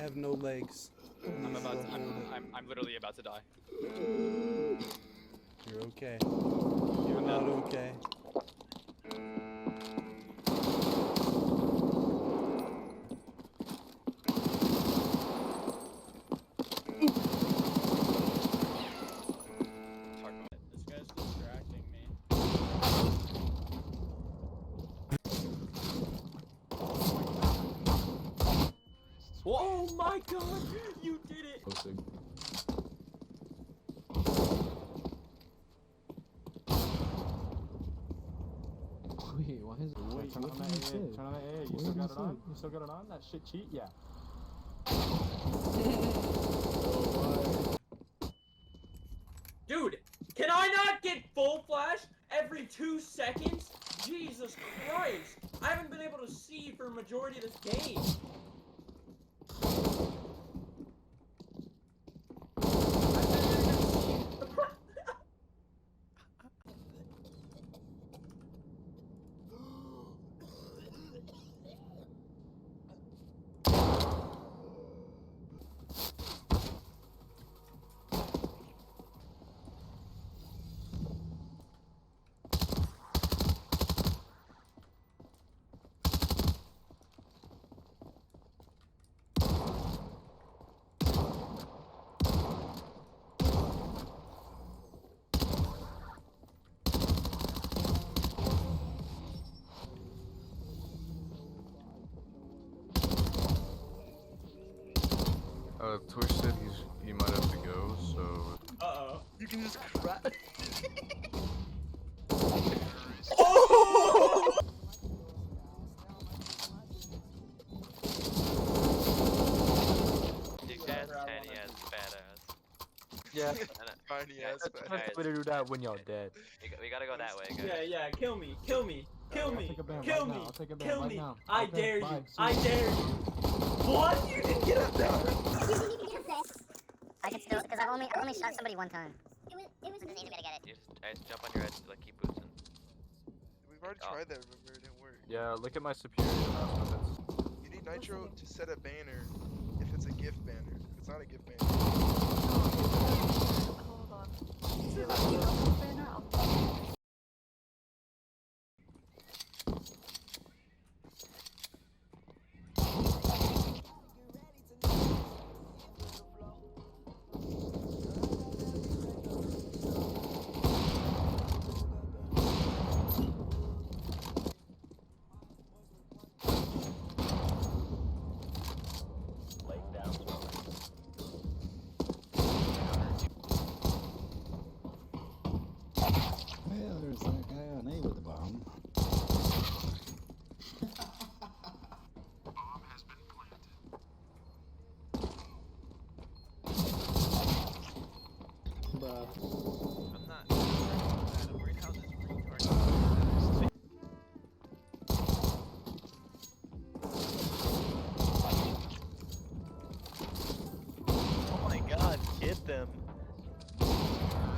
have no legs. I'm literally about to die. You're okay. You're not okay. This guy's distracting me. Oh my god! You did it! Wait, why is it? Wait, turn on that AA. Turn on that AA. You still got it on? You still got it on? That shit cheat? Yeah. Dude, can I not get full flash every 2 seconds? Jesus Christ! I haven't been able to see for a majority of this game. Twitch said he might have to go, so... Uh-oh. You can just crash. Tiny ass badass. Yeah. Tiny ass That's the way to do that when y'all dead. We gotta go that way, guys. Yeah, kill me, kill me, kill me, take a ban kill right me, now. I'll take a ban kill right me. now. I Okay, dare bye. you, See I you. dare you. What? You didn't get up there. I can still, because I've only shot somebody one time. It was just easy to get it. I just jump on your head to like keep boosting. We've already tried that, remember? It didn't work. Yeah, look at my superior mouse movements. You need Nitro to set a banner if it's a gift banner. If it's not a gift banner. Hold on. Is it like a banner? Well, there's that guy on A with the bomb. I'm not. I'm worried how this retard. Oh my god, hit them.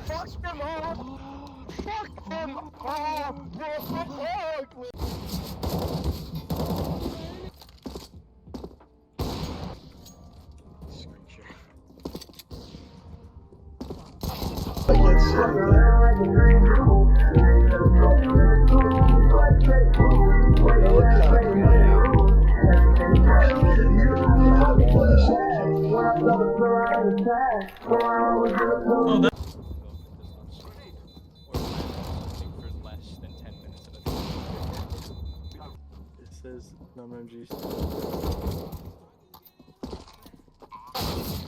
Fuck them all! Fuck them all! I can't see anything. Oh, that For less than 10 minutes at a time. It says number MG.